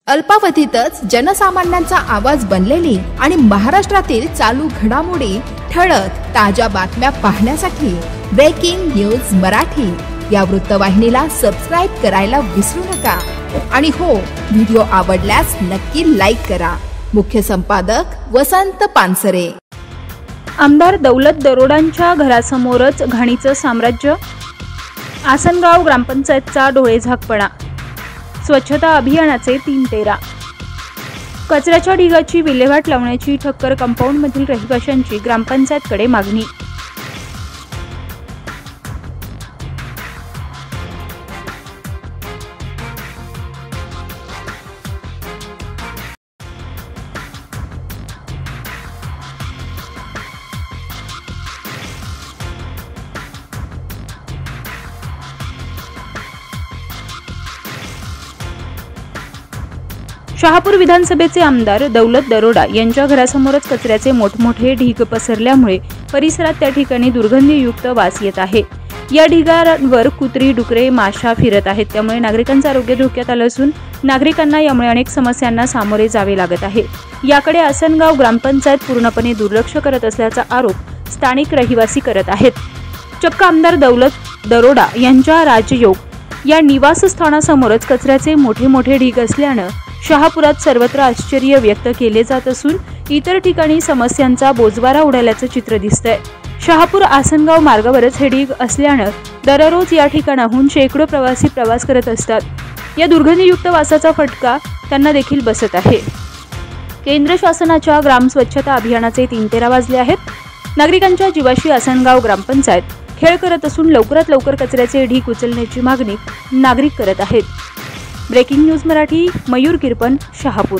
अल्पावधीतच जनसामान्यांचा आवाज बनलेली आणि महाराष्ट्रातील चालू घडामोडी ठळक ताज्या बातम्या पाहण्यासाठी ब्रेकिंग न्यूज मराठी या वृत्तवाहिनीला सबस्क्राइब करायला विसरू नका। आणि हो, व्हिडिओ आवडल्यास नक्की लाईक करा। मुख्य संपादक वसंत पानसरे। आमदार दौलत दरोडांच्या घरासमोरच घाणीचं साम्राज्य, आसनगाव ग्रामपंचायतचा डोळेझाकपणा, स्वच्छता अभियानाचे 3-13, कचऱ्याच्या ढिगाची विल्हेवाट लावण्याची ठक्कर कंपाऊंडमधील रहिवाशांची ग्रामपंचायतकडे मागणी। शहापूर विधानसभेचे आमदार दौलत दरोडा यांच्या घरासमोरच कचऱ्याचे मोठमोठे ढीग पसरल्यामुळे परिसरात त्या ठिकाणी दुर्गंधीयुक्त वास येत आहे। या ढिगांवर कुत्री, डुकरे, माशा फिरत आहेत, त्यामुळे नागरिकांचं आरोग्य धोक्यात आलं असून नागरिकांना यामुळे अनेक समस्यांना सामोरे जावे लागत आहे। याकडे आसनगाव ग्रामपंचायत पूर्णपणे दुर्लक्ष करत असल्याचा आरोप स्थानिक रहिवासी करत आहेत। चक्क आमदार दौलत दरोडा यांच्या राजयोग या निवासस्थानासमोरच कचऱ्याचे मोठे ढीग असल्यानं शहापुरात सर्वत्र आश्चर्य व्यक्त केले जात असून इतर ठिकाणी समस्यांचा बोजवारा उडाल्याचं चित्र दिसतंय। शहापूर आसनगाव मार्गावरच हे ढीग असल्यानं दररोज या ठिकाणाहून शेकडो प्रवासी प्रवास करत असतात। या दुर्गंधीयुक्त वासाचा फटका त्यांना देखील बसत आहे। केंद्र शासनाच्या ग्राम स्वच्छता अभियानाचे 3-13 वाजले आहेत। नागरिकांच्या जीवाशी आसनगाव ग्रामपंचायत खेळ करत असून लवकरात लवकर कचऱ्याचे ढीग उचलण्याची मागणी नागरिक करत आहेत। Breaking news Marathi, Mayur Kirpan, Shahapur.